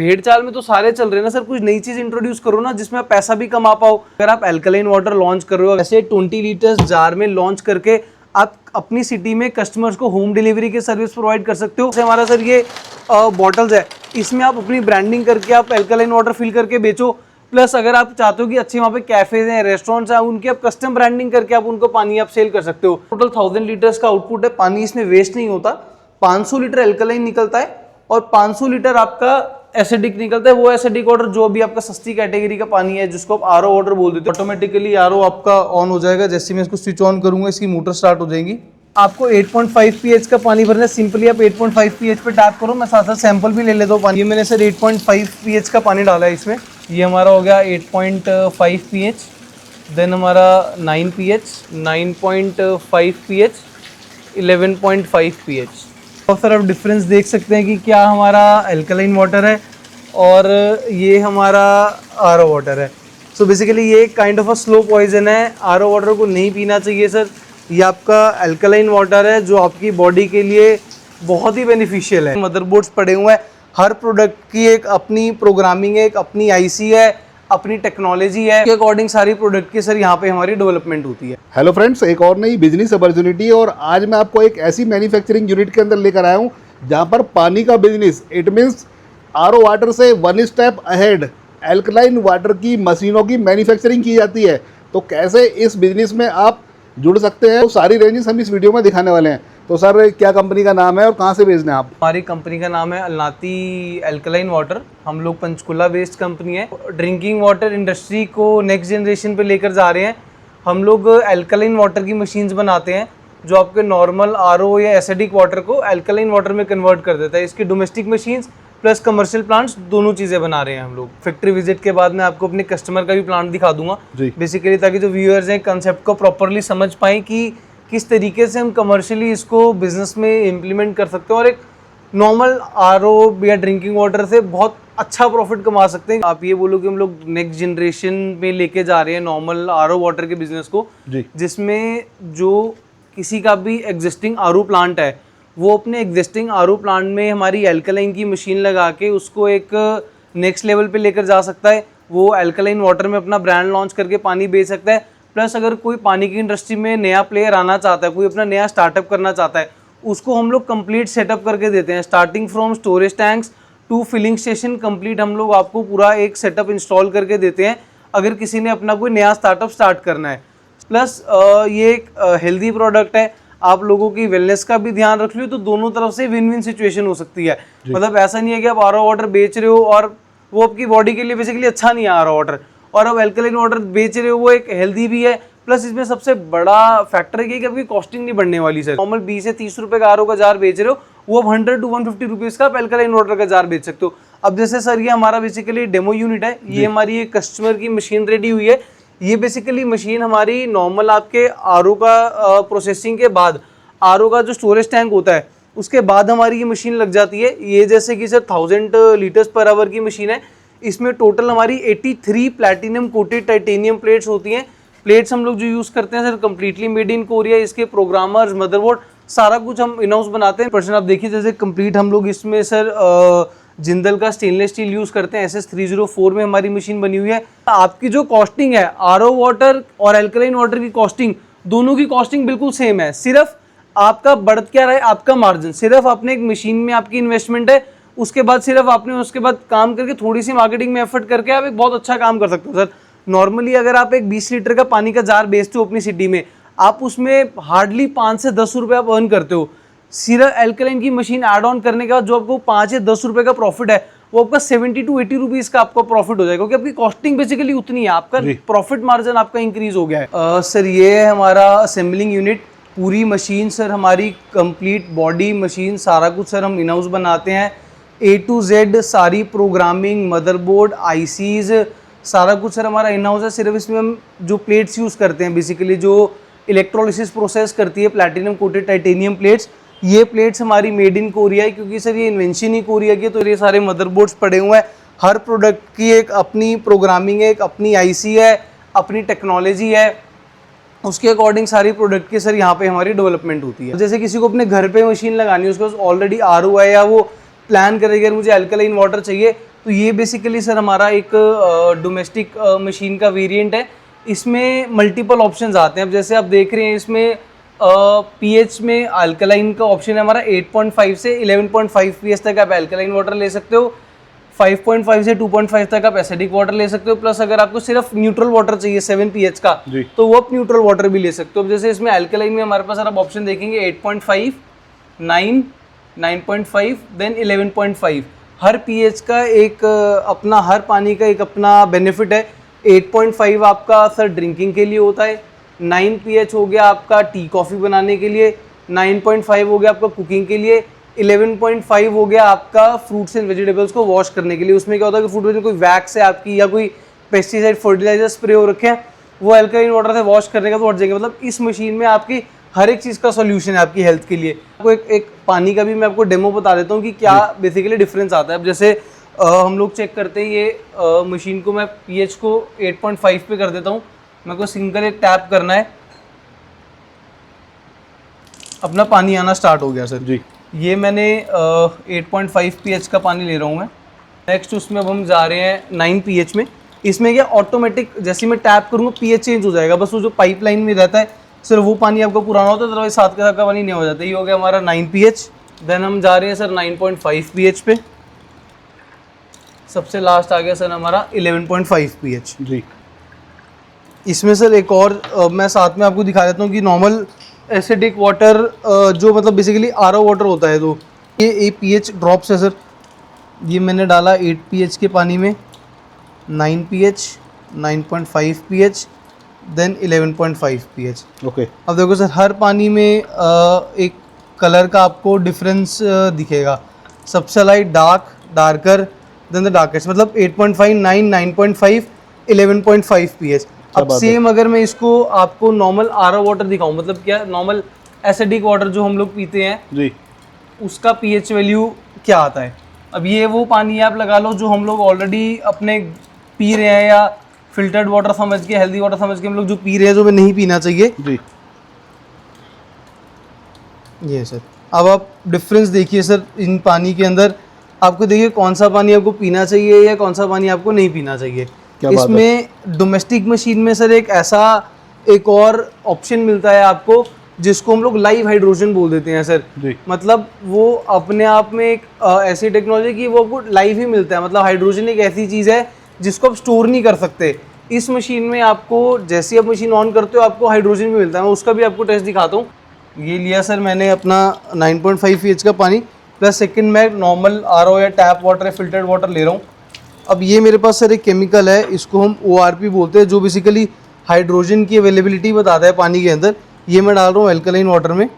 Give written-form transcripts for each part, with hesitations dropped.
भेड़ चाल में तो सारे चल रहे हैं ना सर, कुछ नई चीज इंट्रोड्यूस करो ना जिसमें आप पैसा भी कमा पाओ। अगर आप अल्कलाइन वाटर लॉन्च कर रहे हो ऐसे 20 लीटर्स जार में लॉन्च करके आप अपनी सिटी में कस्टमर्स को होम डिलीवरी की सर्विस प्रोवाइड कर सकते हो। जैसे हमारा सर ये बॉटल्स है, इसमें आप अपनी ब्रांडिंग करके आप अल्कलाइन वाटर फिल करके बेचो। प्लस अगर आप चाहते हो कि अच्छे वहाँ पे कैफेज हैं, रेस्टोरेंट्स हैं, उनकी आप कस्टम ब्रांडिंग करके आप उनको पानी आप सेल कर सकते हो। टोटल 1000 लीटर्स का आउटपुट है, पानी इसमें वेस्ट नहीं होता। 500 लीटर अल्कलाइन निकलता है और 500 लीटर आपका एसिडिक निकलता है। वो एसिडिक वाटर जो भी आपका सस्ती कैटेगरी का पानी है जिसको आप आरओ वाटर बोल देते हो, ऑटोमेटिकली आरओ आपका ऑन हो जाएगा। जैसे मैं इसको स्विच ऑन करूंगा इसकी मोटर स्टार्ट हो जाएगी। आपको 8.5 pH का पानी भरना है, सिंपली आप 8.5 pH पे टैप करो। मैं साथ साथ सैंपल भी ले लेता हूँ पानी। ये मैंने सर 8.5 pH का पानी डाला है इसमें। ये हमारा हो गया 8.5 pH, देन हमारा 9 pH, 9.5 pH, 11.5 pH। और सर आप डिफरेंस देख सकते हैं कि क्या हमारा अल्कलाइन वाटर है और ये हमारा आरओ वाटर है। सो बेसिकली ये kind of a slow poison है, आरओ वाटर को नहीं पीना चाहिए सर। ये आपका अल्कलाइन वाटर है जो आपकी बॉडी के लिए बहुत ही बेनिफिशियल है। मदरबोर्ड्स पड़े हुए हैं, हर प्रोडक्ट की एक अपनी प्रोग्रामिंग है, एक अपनी आईसी है, अपनी टेक्नोलॉजी है, के अकॉर्डिंग सारी प्रोडक्ट की सर यहाँ पे हमारी डेवलपमेंट होती है। हेलो फ्रेंड्स, एक और नई बिजनेस अपॉर्चुनिटी और आज मैं आपको एक ऐसी मैन्युफैक्चरिंग यूनिट के अंदर लेकर आया हूँ जहाँ पर पानी का business, it means RO water से 1 स्टेप अहेड अल्कलाइन वाटर की मशीनों की मैन्युफैक्चरिंग की जाती है। तो कैसे इस बिजनेस में आप जुड़ सकते हैं, तो सारी रेंजेस हम इस वीडियो में दिखाने वाले हैं। तो सर क्या कंपनी का नाम है और कहाँ से बेचना है आप? हमारी कंपनी का नाम है अलनाती अल्कलाइन वाटर। हम लोग पंचकुला बेस्ड कंपनी है। ड्रिंकिंग वाटर इंडस्ट्री को नेक्स्ट जनरेशन पे लेकर जा रहे हैं। हम लोग अल्कलाइन वाटर की मशीन्स बनाते हैं जो आपके नॉर्मल आरओ या एसिडिक वाटर को अल्कलाइन वाटर में कन्वर्ट कर देता है। इसकी domestic machines plus commercial plants दोनों चीज़ें बना रहे हैं हम लोग। फैक्ट्री विजिट के बाद मैं आपको अपने कस्टमर का भी प्लांट दिखा दूंगा बेसिकली, ताकि जो व्यूअर्स हैं कंसेप्ट को प्रॉपरली समझ पाएँ कि किस तरीके से हम कमर्शियली इसको बिजनेस में इम्प्लीमेंट कर सकते हैं और एक नॉर्मल आरओ या ड्रिंकिंग वाटर से बहुत अच्छा प्रॉफिट कमा सकते हैं। आप ये बोलो कि हम लोग नेक्स्ट जनरेशन में लेके जा रहे हैं नॉर्मल आरओ वाटर के बिजनेस को, जिसमें जो किसी का भी एग्जिस्टिंग आरओ प्लांट है वो अपने एग्जिस्टिंग आरओ प्लांट में हमारी अल्कलाइन की मशीन लगा के उसको एक नेक्स्ट लेवल पे लेकर जा सकता है। वो अल्कलाइन वाटर में अपना ब्रांड लॉन्च करके पानी बेच सकता है। प्लस अगर कोई पानी की इंडस्ट्री में नया प्लेयर आना चाहता है, कोई अपना नया स्टार्टअप करना चाहता है, उसको हम लोग कंप्लीट सेटअप करके देते हैं। Starting from storage tanks to filling station complete हम लोग आपको पूरा एक सेटअप इंस्टॉल करके देते हैं अगर किसी ने अपना कोई नया स्टार्टअप स्टार्ट करना है। प्लस ये एक हेल्दी प्रोडक्ट है, आप लोगों की वेलनेस का भी ध्यान रख लो, तो दोनों तरफ से विन विन सिचुएशन हो सकती है। मतलब ऐसा नहीं है कि आप आरओ वाटर बेच रहे हो और वो आपकी बॉडी के लिए बेसिकली अच्छा नहीं है आरओ वाटर, और अब अल्कलाइन वाटर बेच रहे हो वो एक हेल्दी भी है। प्लस इसमें सबसे बड़ा फैक्टर है कि आपकी कॉस्टिंग नहीं बढ़ने वाली सर। नॉर्मल 20 से 30 रुपए का आरओ का जार बेच रहे हो, वो अब 100 to 150 रुपीज का आप अल्कलाइन वाटर का जार बेच सकते हो। अब जैसे सर ये हमारा बेसिकली डेमो यूनिट है, ये हमारी एक कस्टमर की मशीन रेडी हुई है। ये बेसिकली मशीन हमारी नॉर्मल आपके आरओ का प्रोसेसिंग के बाद, आरओ का जो स्टोरेज टैंक होता है उसके बाद हमारी ये मशीन लग जाती है। ये जैसे कि सर 1000 लीटर्स पर आवर की मशीन है। इसमें टोटल हमारी 83 प्लैटिनम कोटेड टाइटेनियम प्लेट्स होती हैं। प्लेट्स हम लोग जो यूज़ करते हैं sir completely made in Korea. इसके प्रोग्रामर्स, मदरबोर्ड, सारा कुछ हम इन हाउस बनाते हैं। पर्सन आप देखिए जैसे कंप्लीट हम लोग इसमें सर जिंदल का स्टेनलेस स्टील यूज़ करते हैं। SS304 में हमारी मशीन बनी हुई है। आपकी जो कॉस्टिंग है आरओ वाटर और अल्कलाइन वाटर की कॉस्टिंग, दोनों की कॉस्टिंग बिल्कुल सेम है। सिर्फ आपका बढ़त क्या रहा है, आपका मार्जिन। सिर्फ आपने एक मशीन में आपकी इन्वेस्टमेंट है, उसके बाद सिर्फ आपने उसके बाद काम करके थोड़ी सी मार्केटिंग में एफर्ट करके आप एक बहुत अच्छा काम कर सकते हो सर। नॉर्मली अगर आप एक 20 लीटर का पानी का जार बेचते हो अपनी सिटी में, आप उसमें हार्डली 5 से 10 रुपये आप अर्न करते हो। सिर्फ अल्कलाइन की मशीन ऐड ऑन करने के बाद जो आपको 5 या 10 रुपये का प्रॉफिट है, वो आपका 70 to 80 रुपीज़ का आपका प्रॉफिट हो जाएगा, क्योंकि आपकी कॉस्टिंग बेसिकली उतनी है, आपका प्रॉफिट मार्जिन आपका इंक्रीज हो गया है। सर ये है हमारा असेंबलिंग यूनिट। पूरी मशीन सर हमारी कंप्लीट बॉडी मशीन, सारा कुछ सर हम इन हाउस बनाते हैं। A to Z सारी प्रोग्रामिंग, मदरबोर्ड, आईसीज, सारा कुछ सर हमारा इन हाउस है। सिर्फ इसमें हम जो प्लेट्स यूज़ करते हैं बेसिकली जो इलेक्ट्रोलिसिस प्रोसेस करती है प्लैटिनम कोटेड टाइटेनियम प्लेट्स, ये प्लेट्स हमारी मेड इन कोरिया है, क्योंकि सर ये इन्वेंशन ही कोरिया की है। तो ये सारे मदरबोर्ड्स पड़े हुए हैं। हर प्रोडक्ट की एक अपनी प्रोग्रामिंग है, एक अपनी आईसी है, अपनी टेक्नोलॉजी है, उसके अकॉर्डिंग सारी प्रोडक्ट की सर यहाँ पे हमारी डेवलपमेंट होती है। जैसे किसी को अपने घर पे मशीन लगानी है, उसके पास ऑलरेडी आरओ है या वो प्लान करेगा मुझे अल्कलाइन वाटर चाहिए, तो ये बेसिकली सर हमारा एक डोमेस्टिक मशीन का वेरिएंट है। इसमें मल्टीपल ऑप्शंस आते हैं। अब जैसे आप देख रहे हैं इसमें पीएच में अल्कलाइन का ऑप्शन है हमारा 8.5 से 11.5 पीएच तक आप अल्कलाइन वाटर ले सकते हो। 5.5 से 2.5 तक आप एसिडिक वाटर ले सकते हो। प्लस अगर आपको सिर्फ न्यूट्रल वाटर चाहिए 7 पीएच का तो वो आप न्यूट्रल वाटर भी ले सकते हो। अब जैसे इसमें अल्कलाइन में हमारे पास आप ऑप्शन देखेंगे 8.5, 9, 9.5 देन 11.5। हर पीएच का एक अपना, हर पानी का एक अपना बेनिफिट है। 8.5 आपका सर ड्रिंकिंग के लिए होता है। 9 पीएच हो गया आपका टी कॉफ़ी बनाने के लिए। 9.5 हो गया आपका कुकिंग के लिए। 11.5 हो गया आपका फ्रूट्स एंड वेजिटेबल्स को वॉश करने के लिए। उसमें क्या होता है कि फ्रूट में कोई वैक्स है आपकी या कोई पेस्टिसाइड फर्टिलाइजर स्प्रे हो रखे हैं, वो अल्कलाइन वाटर से वॉश करने का तो हट जाएंगे। मतलब इस मशीन में आपकी हर एक चीज़ का सॉल्यूशन है आपकी हेल्थ के लिए। आपको एक पानी का भी मैं आपको डेमो बता देता हूँ कि क्या बेसिकली डिफरेंस आता है। अब जैसे हम लोग चेक करते हैं ये मशीन को, मैं पीएच को 8.5 पे कर देता हूँ। मेरे को सिंगल एक टैप करना है, अपना पानी आना स्टार्ट हो गया सर जी। ये मैंने 8.5 पीएच का पानी ले रहा हूँ मैं। नेक्स्ट उसमें अब हम जा रहे हैं 9 पीएच में। इसमें क्या ऑटोमेटिक जैसे मैं टैप करूँगा पीएच चेंज हो जाएगा। बस वो जो पाइपलाइन में रहता है सर वो पानी आपका पुराना होता है, अदरवाइज साथ के साथ का पानी नहीं हो जाता। ये हो गया हमारा 9 पीएच। देन हम जा रहे हैं सर 9.5 पीएच पे। सबसे लास्ट आ गया सर हमारा 11.5 पीएच। जी। इसमें सर एक और मैं साथ में आपको दिखा देता हूँ कि नॉर्मल एसिडिक वाटर जो मतलब बेसिकली आरओ वाटर होता है, तो ये पीएच ड्रॉप्स है सर। ये मैंने डाला 8 पीएच के पानी में, 9 pH, 9.5 pH, then 11.5 pH. Okay. अब देखो सर हर पानी में एक कलर का आपको डिफरेंस दिखेगा। सबसे light dark, darker, then the darkest. मतलब 8.5, 9, 9.5, 11.5 पीएच। अब सेम अगर मैं इसको आपको नॉर्मल आरओ वाटर दिखाऊं, मतलब क्या नॉर्मल एसिडिक वाटर जो हम लोग पीते हैं जी, उसका पीएच वैल्यू क्या आता है। अब ये वो पानी आप लगा लो जो हम लोग ऑलरेडी अपने पी रहे हैं, या फिल्टर्ड वाटर समझ के, हेल्दी वाटर समझ के हम लोग जो पी रहे हैं, जो हमें नहीं पीना चाहिए जी। ये सर अब आप डिफरेंस देखिए सर इन पानी के अंदर। आपको देखिए कौन सा पानी आपको पीना चाहिए या कौन सा पानी आपको नहीं पीना चाहिए। इसमें डोमेस्टिक मशीन में सर एक और ऑप्शन मिलता है आपको जिसको हम लोग लाइव हाइड्रोजन बोल देते हैं सर जी। मतलब वो अपने आप में एक ऐसी टेक्नोलॉजी की वो आपको लाइव ही मिलता है। मतलब हाइड्रोजन एक ऐसी चीज़ है जिसको आप स्टोर नहीं कर सकते। इस मशीन में आपको जैसे आप मशीन ऑन करते हो आपको हाइड्रोजन भी मिलता है। मैं उसका भी आपको टेस्ट दिखाता हूँ। ये लिया सर मैंने अपना 9.5 पीएच का पानी, प्लस सेकंड मैं नॉर्मल आरओ या टैप वाटर या फिल्टर्ड वाटर ले रहा हूँ। अब ये मेरे पास सर एक केमिकल है, इसको हम ORP बोलते हैं, जो बेसिकली हाइड्रोजन की अवेलेबिलिटी बताता है पानी के अंदर। ये मैं डाल रहा हूँ अल्कलाइन वाटर में।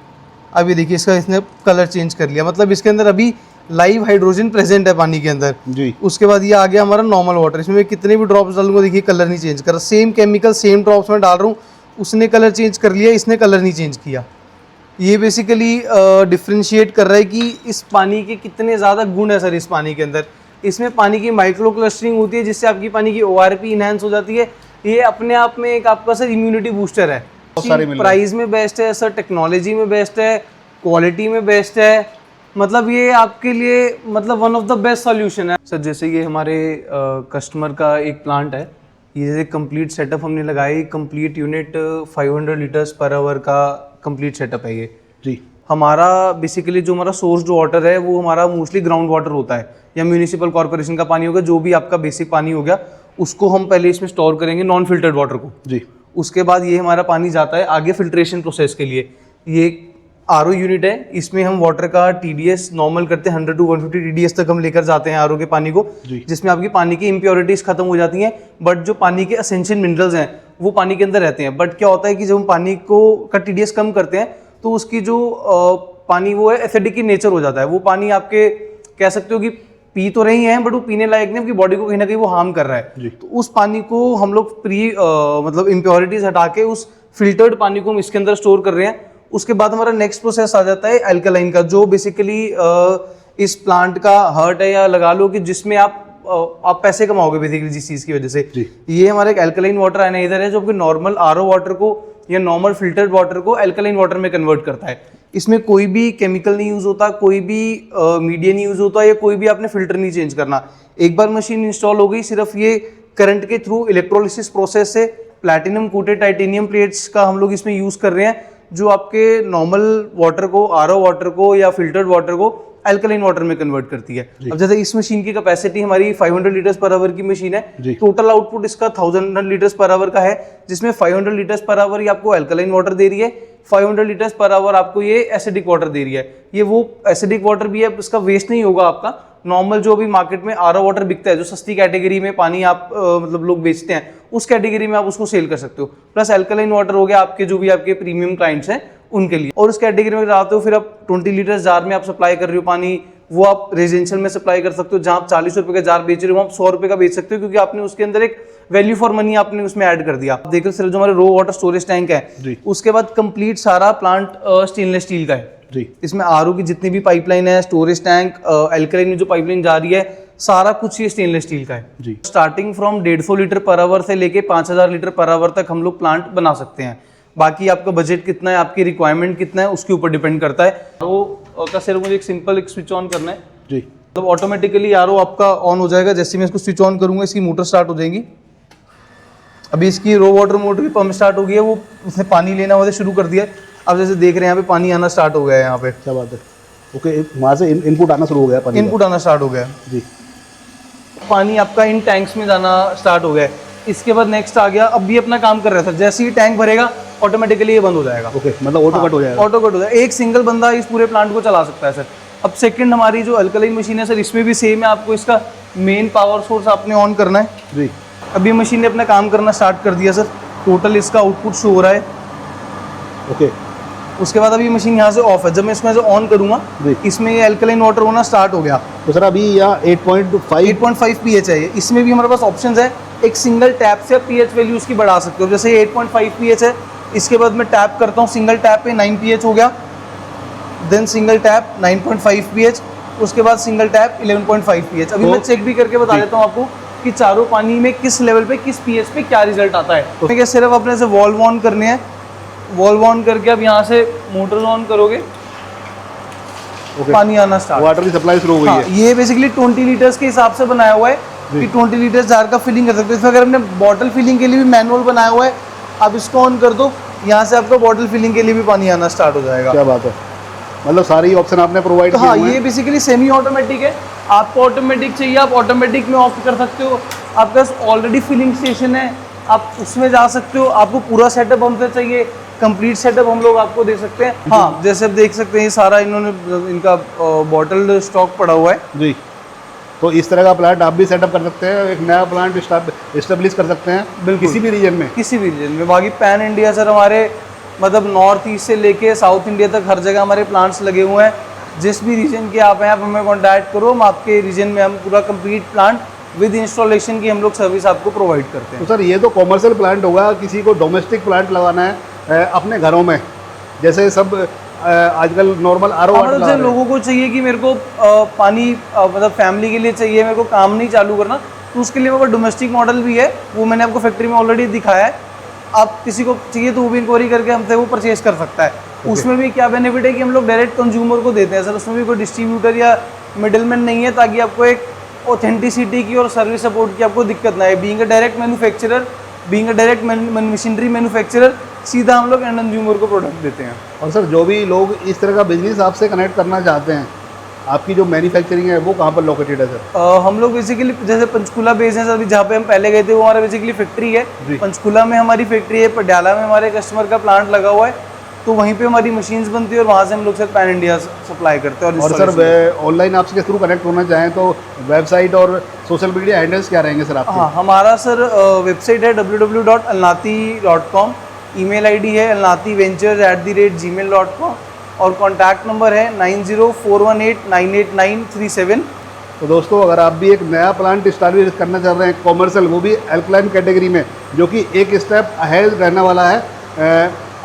अब ये देखिए इसका इसने कलर चेंज कर लिया, मतलब इसके अंदर अभी लाइव हाइड्रोजन प्रेजेंट है पानी के अंदर जी। उसके बाद ये आ गया हमारा नॉर्मल वाटर। इसमें मैं कितने भी ड्रॉप्स डालूंगा देखिए कलर नहीं चेंज कर रहा। सेम केमिकल सेम ड्रॉप्स में डाल रहा हूँ, उसने कलर चेंज कर लिया, इसने कलर नहीं चेंज किया। ये बेसिकली डिफ्रेंशिएट कर रहा है कि इस पानी के कितने ज़्यादा गुण है सर इस पानी के अंदर। इसमें पानी की माइक्रो क्लस्टरिंग होती है जिससे आपकी पानी की ORP इनहेंस हो जाती है। ये अपने आप में एक आपका सर इम्यूनिटी बूस्टर है। प्राइस में बेस्ट है सर, टेक्नोलॉजी में बेस्ट है, क्वालिटी में बेस्ट है। मतलब ये आपके लिए मतलब one of the best solution है सर। जैसे ये हमारे कस्टमर का एक प्लांट है, ये जैसे कंप्लीट सेटअप हमने लगाई। Complete unit 500 litres per hour का कंप्लीट सेटअप है ये जी। हमारा। बेसिकली जो हमारा सोर्स्ड वाटर है वो हमारा मोस्टली ग्राउंड वाटर होता है या म्यूनिसिपल कॉर्पोरेशन का पानी होगा, जो भी आपका बेसिक पानी हो गया उसको हम पहले इसमें स्टोर करेंगे, नॉन फिल्टर्ड वाटर को जी। उसके बाद ये हमारा पानी जाता है आगे फिल्ट्रेशन प्रोसेस के लिए। ये RO यूनिट है, इसमें हम वाटर का TDS नॉर्मल करते हैं 100 to 150 TDS तक हम लेकर जाते हैं RO के पानी को, जिसमें आपकी पानी की इम्प्योरिटीज़ खत्म हो जाती हैं, बट जो पानी के असेंशियल मिनरल्स हैं वो पानी के अंदर रहते हैं। बट क्या होता है कि जब हम पानी का TDS कम करते हैं तो उसकी जो पानी वो है एसिडिक की नेचर हो जाता है। वो पानी आपके कह सकते हो कि पी तो रही हैं बट वो पीने लायक नहीं, आपकी बॉडी को कहीं ना कहीं वो हार्म कर रहा है। तो उस पानी को हम लोग मतलब इम्प्योरिटीज हटा के उस फिल्टर्ड पानी को हम इसके अंदर स्टोर कर रहे हैं। उसके बाद हमारा नेक्स्ट प्रोसेस आ जाता है अल्कलाइन का, जो बेसिकली इस प्लांट का हार्ट है, या लगा लो कि जिसमें आप पैसे कमाओगे बेसिकली जिस चीज़ की वजह से। ये हमारा एक अल्कलाइन वाटर एनालाइजर है जो आपके नॉर्मल RO वाटर को या नॉर्मल फिल्टर्ड वाटर को अल्कलाइन वाटर में कन्वर्ट करता है। इसमें कोई भी केमिकल नहीं यूज़ होता, कोई भी मीडिया नहीं यूज़ होता, या कोई भी आपने फिल्टर नहीं चेंज करना। एक बार मशीन इंस्टॉल हो गई, सिर्फ ये करंट के थ्रू इलेक्ट्रोलिसिस प्रोसेस से प्लैटिनम कोटेड टाइटेनियम प्लेट्स का हम लोग इसमें यूज़ कर रहे हैं, जो आपके नॉर्मल वाटर को, आरओ वाटर को या फिल्टर्ड वाटर को अल्कलाइन वाटर में कन्वर्ट करती है। अब जैसे इस मशीन की कैपेसिटी हमारी 500 लीटर्स पर आवर की मशीन है, टोटल आउटपुट इसका 1000 लीटर्स पर आवर का है, जिसमें 500 लीटर्स पर आवर ये आपको अल्कलाइन वाटर दे रही है, 500 लीटर्स पर आवर आपको ये एसिडिक वाटर दे रही है। ये वो एसिडिक वाटर भी है, इसका वेस्ट नहीं होगा आपका। नॉर्मल जो अभी मार्केट में आरओ वाटर बिकता है, जो सस्ती कैटेगरी में पानी आप मतलब लोग बेचते हैं, उस कैटेगरी में आप उसको सेल कर सकते हो। प्लस अल्कलाइन वाटर हो गया आपके जो भी आपके प्रीमियम क्लाइंट्स हैं उनके लिए। और उस कैटेगरी में जाते हो फिर आप 20 लीटर जार में आप सप्लाई कर रहे हो पानी, वो आप रेजिडेंशियल में सप्लाई कर सकते हो। जहाँ आप 40 रुपए का जार बेच रहे हो, आप 100 रुपए का बेच सकते हो, क्योंकि आपने उसके अंदर एक वैल्यू फॉर मनी आपने उसमें ऐड कर दिया। देख रहे सिर्फ जो हमारे रो वाटर स्टोरेज टैंक है, उसके बाद कंप्लीट सारा प्लांट स्टेनलेस स्टील का है जी। इसमें आरओ की जितनी भी पाइपलाइन है, स्टोरेज टैंक, अल्कलाइन में जो पाइपलाइन जा रही है, सारा कुछ ये स्टेनलेस स्टील का है जी। Starting from 150 litre per hour से लेके 5000 लीटर पर आवर तक हम लोग प्लांट बना सकते हैं। बाकी आपका बजट कितना है, आपकी रिक्वायरमेंट कितना है, उसके ऊपर डिपेंड करता है। आरओ का सिर्फ मुझे एक सिंपल एक स्विच ऑन करना है जी, मतलब ऑटोमेटिकली आरओ आपका ऑन हो जाएगा। जैसे मैं इसको स्विच ऑन करूंगा, इसकी मोटर स्टार्ट हो जाएगी। अभी इसकी रो वाटर मोटर की पंप स्टार्ट हो गई है, वो उसने पानी लेना वैसे शुरू कर दिया। अब जैसे देख रहे हैं यहाँ पे पानी आना स्टार्ट हो गया है। यहाँ पे क्या बात है, ओके, वहाँ से इनपुट आना शुरू हो गया, पानी इनपुट आना स्टार्ट हो गया जी। पानी आपका इन टैंक्स में जाना स्टार्ट हो गया है। इसके बाद नेक्स्ट आ गया, अब भी अपना काम कर रहा था। जैसे ही टैंक भरेगा ऑटोमेटिकली ये बंद हो जाएगा। ओके, मतलब ऑटो कट हो जाएगा। ऑटो कट हो जाएगा। एक सिंगल बंदा इस पूरे प्लांट को चला सकता है सर। अब सेकंड हमारी जो अल्कलाइन मशीन है सर, इसमें भी सेम है। आपको इसका मेन पावर सोर्स आपने ऑन करना है जी। अभी मशीन ने अपना काम करना स्टार्ट कर दिया सर। टोटल इसका आउटपुट शो हो रहा है। ओके, उसके बाद अभी मशीन यहाँ से ऑफ है। जब मैं इसमें से ऑन करूंगा, इसमें ये अल्कलाइन वाटर होना स्टार्ट हो गया। तो सर अभी यहाँ 8.5 pH है। इसमें भी हमारे पास ऑप्शंस है। एक सिंगल टैप से आप pH वैल्यू उसकी बढ़ा सकते हो। जैसे 8.5 pH है, इसके बाद मैं टैप करता हूँ, सिंगल टैप पे 9 pH हो गया, देन सिंगल टैप 9.5 pH, उसके बाद सिंगल टैप 11.5 pH। अभी मैं चेक भी करके बता देता हूँ आपको कि चारों पानी में किस लेवल पे, किस pH पे क्या रिजल्ट आता है। ठीक है, सिर्फ अपने से वॉल्व ऑन करने हैं। वॉल्व ऑन करके अब यहाँ से मोटर ऑन करोगे, पानी आना स्टार्ट, वाटर की सप्लाई शुरू हो गई है। ये बेसिकली 20 लीटर्स के हिसाब से बनाया हुआ है कि 20 लीटर्स जार का फिलिंग कर सकते हो। इसमें अगर हमने बॉटल फिलिंग के लिए भी मैनुअल बनाया हुआ है, आप इसको ऑन कर दो, यहाँ से आपका बॉटल फिलिंग के लिए भी पानी आना स्टार्ट हो जाएगा। क्या बात है, मतलब सारी ऑप्शन आपने प्रोवाइड किए हुए हैं। ये बेसिकली सेमी ऑटोमेटिक है। आपको ऑटोमेटिक चाहिए, आप ऑटोमेटिक में ऑफ कर सकते हो। आपके पास ऑलरेडी फिलिंग स्टेशन है, आप उसमें जा सकते हो। आपको पूरा सेटअप हमसे चाहिए, कंप्लीट सेटअप हम लोग आपको दे सकते हैं। हाँ, जैसे आप देख सकते हैं, ये सारा इन्होंने इनका बॉटल स्टॉक पड़ा हुआ है जी। तो इस तरह का प्लांट आप भी सेटअप कर सकते हैं, एक नया प्लांट एस्टेब्लिश कर सकते हैं किसी भी रीजन में, किसी भी रीजन में। बाकी पैन इंडिया सर, हमारे मतलब नॉर्थ ईस्ट से लेके साउथ इंडिया तक हर जगह हमारे प्लांट्स लगे हुए हैं। जिस भी रीजन के आप हैं, आप हमें कॉन्टैक्ट करो, हम आपके रीजन में हम पूरा कंप्लीट प्लांट विद इंस्टॉलेशन की हम लोग सर्विस आपको प्रोवाइड करते हैं। तो सर ये तो कॉमर्शियल प्लांट होगा, किसी को डोमेस्टिक प्लांट लगाना है अपने घरों में, जैसे सब आजकल नॉर्मल आरओ वाटर जैसे लोगों को चाहिए कि मेरे को पानी मतलब फैमिली के लिए चाहिए, मेरे को काम नहीं चालू करना, तो उसके लिए मेरे को डोमेस्टिक मॉडल भी है। वो मैंने आपको फैक्ट्री में ऑलरेडी दिखाया है। आप किसी को चाहिए तो वो भी इंक्वायरी करके हमसे वो परचेज कर सकता है। उसमें भी क्या बेनिफिट है कि हम लोग डायरेक्ट कंज्यूमर को देते हैं सर। उसमें भी कोई डिस्ट्रीब्यूटर या मिडिलमैन नहीं है, ताकि आपको एक ऑथेंटिसिटी की और सर्विस सपोर्ट की आपको दिक्कत ना है। Being a direct manufacturer, being a direct machinery manufacturer, सीधा हम लोग एंड कंज्यूमर को प्रोडक्ट देते हैं। और सर जो भी लोग इस तरह का बिजनेस आपसे कनेक्ट करना चाहते हैं, आपकी जो मैन्युफैक्चरिंग है वो कहाँ पर लोकेटेड है सर? हम लोग बेसिकली जैसे पंचकुला बेस है सर। अभी जहाँ पे हम पहले गए थे वो हमारा बेसिकली फैक्ट्री है। पंचकुला में हमारी फैक्ट्री है, पटियाला में हमारे कस्टमर का प्लांट लगा हुआ है, तो वहीं पे हमारी मशीन्स बनती है और वहाँ से हम लोग सर पैन इंडिया सप्लाई करते हैं। और सर ऑनलाइन आपसे के थ्रू कनेक्ट होना चाहें तो वेबसाइट और सोशल मीडिया हैंडल्स क्या रहेंगे सर आपके? हाँ, हमारा सर वेबसाइट है www.alnati.com, ईमेल आईडी है alnativentures@gmail.com और कॉन्टैक्ट नंबर है 9041898937। तो दोस्तों, अगर आप भी एक नया प्लांट स्टार्ट करना चाह रहे हैं कॉमर्शियल, वो भी अल्कलाइन कैटेगरी में, जो कि एक स्टेप अहेड रहने वाला है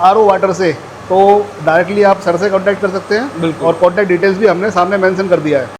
आरओ वाटर से, तो डायरेक्टली आप सर से कांटेक्ट कर सकते हैं। और कांटेक्ट डिटेल्स भी हमने सामने मेंशन कर दिया है।